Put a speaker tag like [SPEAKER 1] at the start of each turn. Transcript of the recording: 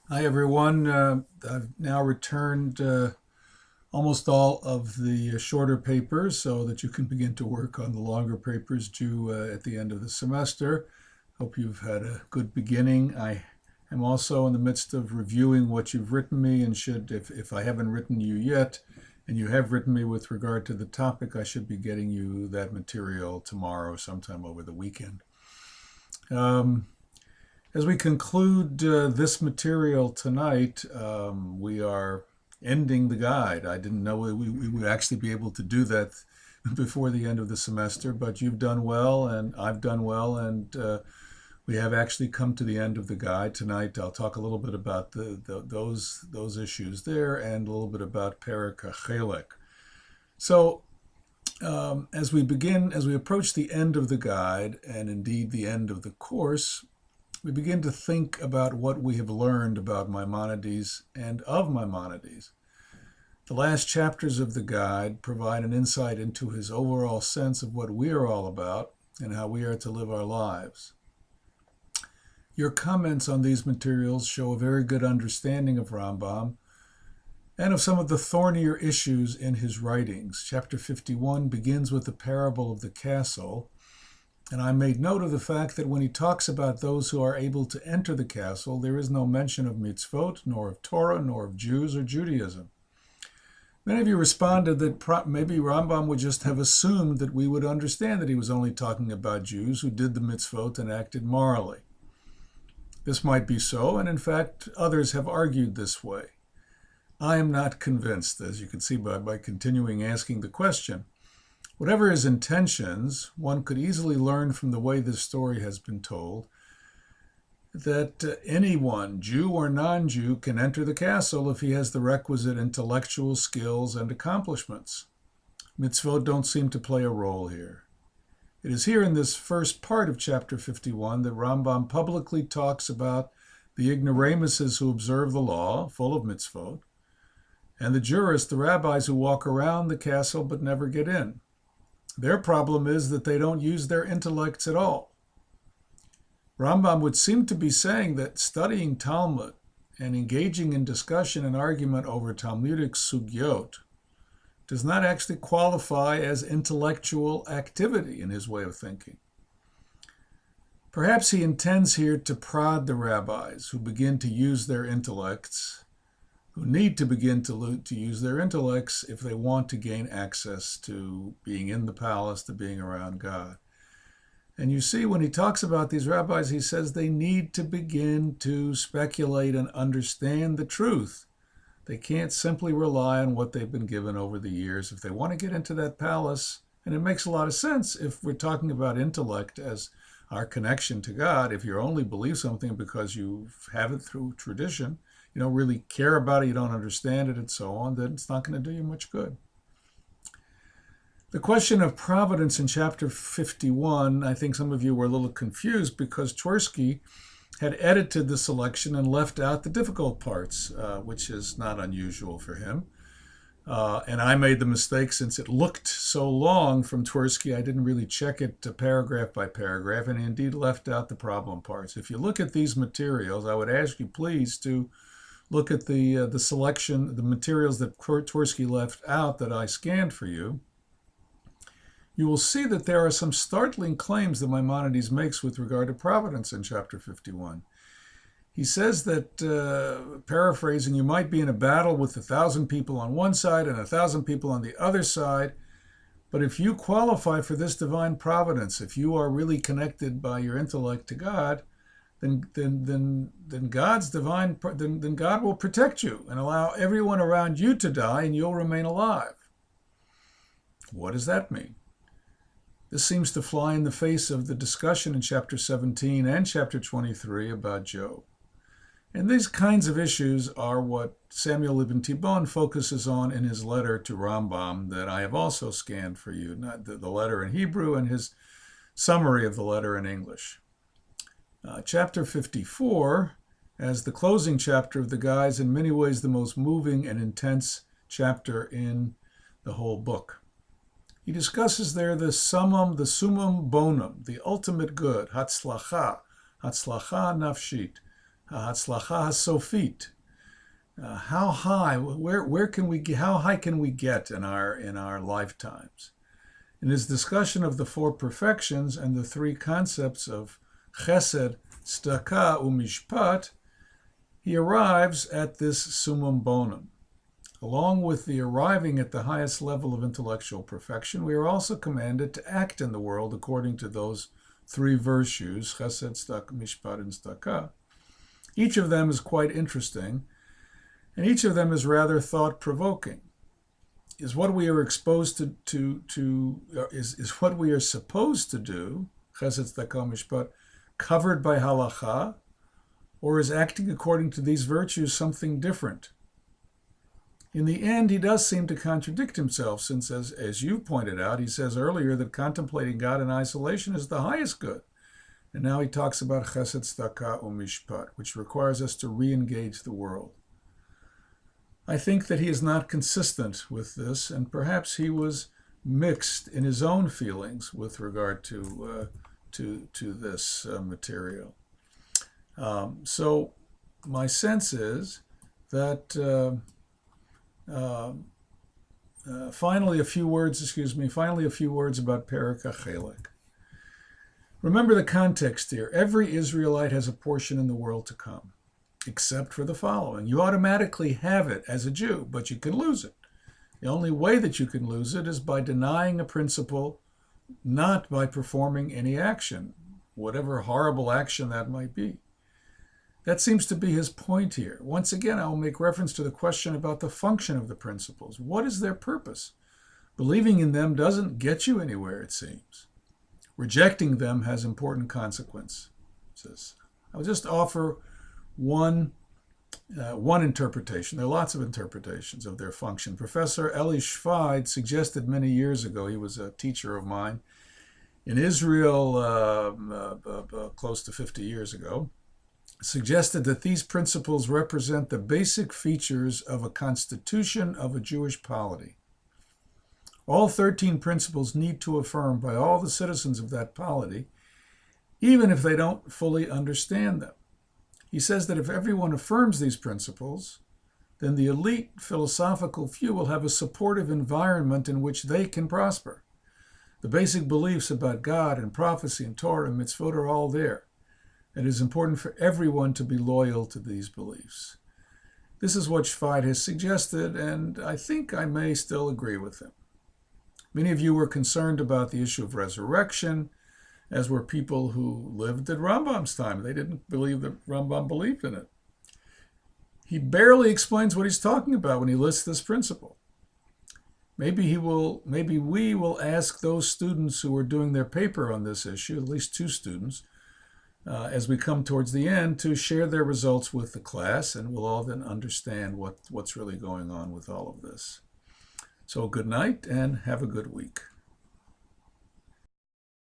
[SPEAKER 1] Hi, everyone. I've now returned almost all of the shorter papers so that you can begin to work on the longer papers due at the end of the semester. Hope you've had a good beginning. I am also in the midst of reviewing what you've written me and if I haven't written you yet, and you have written me with regard to the topic, I should be getting you that material tomorrow, sometime over the weekend. Um, as we conclude this material tonight, we are ending the guide. I didn't know we would actually be able to do that before the end of the semester, but you've done well and I've done well, and we have actually come to the end of the guide tonight. I'll talk a little bit about those issues there and a little bit about Perek Chelek. So as we approach the end of the guide, and indeed the end of the course, we begin to think about what we have learned about Maimonides and of Maimonides. The last chapters of the guide provide an insight into his overall sense of what we are all about and how we are to live our lives. Your comments on these materials show a very good understanding of Rambam and of some of the thornier issues in his writings. Chapter 51 begins with the parable of the castle, and I made note of the fact that when he talks about those who are able to enter the castle, there is no mention of mitzvot, nor of Torah, nor of Jews or Judaism. Many of you responded that maybe Rambam would just have assumed that we would understand that he was only talking about Jews who did the mitzvot and acted morally. This might be so, and in fact, others have argued this way. I am not convinced, as you can see by continuing asking the question. Whatever his intentions, one could easily learn from the way this story has been told that anyone, Jew or non-Jew, can enter the castle if he has the requisite intellectual skills and accomplishments. Mitzvot don't seem to play a role here. It is here in this first part of chapter 51 that Rambam publicly talks about the ignoramuses who observe the law, full of mitzvot, and the jurists, the rabbis who walk around the castle but never get in. Their problem is that they don't use their intellects at all. Rambam would seem to be saying that studying Talmud and engaging in discussion and argument over Talmudic sugyot does not actually qualify as intellectual activity in his way of thinking. Perhaps he intends here to prod the rabbis who begin to use their intellects, who need to begin to use their intellects if they want to gain access to being in the palace, to being around God. And you see, when he talks about these rabbis, he says they need to begin to speculate and understand the truth. They can't simply rely on what they've been given over the years. If they want to get into that palace, and it makes a lot of sense if we're talking about intellect as our connection to God, if you only believe something because you have it through tradition, you don't really care about it, you don't understand it, and so on, then it's not going to do you much good. The question of providence in chapter 51, I think some of you were a little confused because Twersky had edited the selection and left out the difficult parts, which is not unusual for him. And I made the mistake, since it looked so long from Twersky, I didn't really check it paragraph by paragraph, and he indeed left out the problem parts. If you look at these materials, I would ask you please to look at the selection, the materials that Twersky left out that I scanned for you. You will see that there are some startling claims that Maimonides makes with regard to providence in chapter 51. He says that, paraphrasing, you might be in a battle with 1,000 people on one side and 1,000 people on the other side, but if you qualify for this divine providence, if you are really connected by your intellect to God, then God will protect you and allow everyone around you to die, and you'll remain alive. What does that mean? This seems to fly in the face of the discussion in chapter 17 and chapter 23 about Job. And these kinds of issues are what Samuel ibn Tibbon focuses on in his letter to Rambam that I have also scanned for you, not the letter in Hebrew and his summary of the letter in English. Chapter 54, as the closing chapter of the guide, is in many ways the most moving and intense chapter in the whole book. He discusses there the summum bonum, the ultimate good, hatzlacha nafshit, Hatzlacha Sofit. How high? Where can we? How high can we get in our lifetimes? In his discussion of the four perfections and the three concepts of Chesed, Tzedakah, Umishpat, he arrives at this summum bonum. Along with the arriving at the highest level of intellectual perfection, we are also commanded to act in the world according to those three virtues, Chesed, Tzedakah, Mishpat, and Tzedakah. Each of them is quite interesting, and each of them is rather thought-provoking. Is what we are exposed is what we are supposed to do, Chesed, Tzedakah, Mishpat, covered by halacha, or is acting according to these virtues something different? In the end, he does seem to contradict himself, since, as you pointed out, he says earlier that contemplating God in isolation is the highest good. And now he talks about Chesed, Tzedakah, Umishpat, which requires us to re-engage the world. I think that he is not consistent with this, and perhaps he was mixed in his own feelings with regard to this material. So my sense is that finally a few words about Perek Chelek. Remember the context here. Every Israelite has a portion in the world to come, except for the following. You automatically have it as a Jew, but you can lose it. The only way that you can lose it is by denying a principle, not by performing any action, whatever horrible action that might be. That seems to be his point here. Once again, I will make reference to the question about the function of the principles. What is their purpose? Believing in them doesn't get you anywhere, it seems. Rejecting them has important consequences. I'll just offer one interpretation. There are lots of interpretations of their function. Professor Eli Schweid suggested many years ago, he was a teacher of mine in Israel close to 50 years ago, suggested that these principles represent the basic features of a constitution of a Jewish polity. All 13 principles need to affirm by all the citizens of that polity, even if they don't fully understand them. He says that if everyone affirms these principles, then the elite philosophical few will have a supportive environment in which they can prosper. The basic beliefs about God and prophecy and Torah and mitzvot are all there. It is important for everyone to be loyal to these beliefs. This is what Schweid has suggested, and I think I may still agree with him. Many of you were concerned about the issue of resurrection, as were people who lived at Rambam's time. They didn't believe that Rambam believed in it. He barely explains what he's talking about when he lists this principle. Maybe we will ask those students who are doing their paper on this issue, at least 2 students, as we come towards the end, to share their results with the class, and we'll all then understand what's really going on with all of this. So good night and have a good week.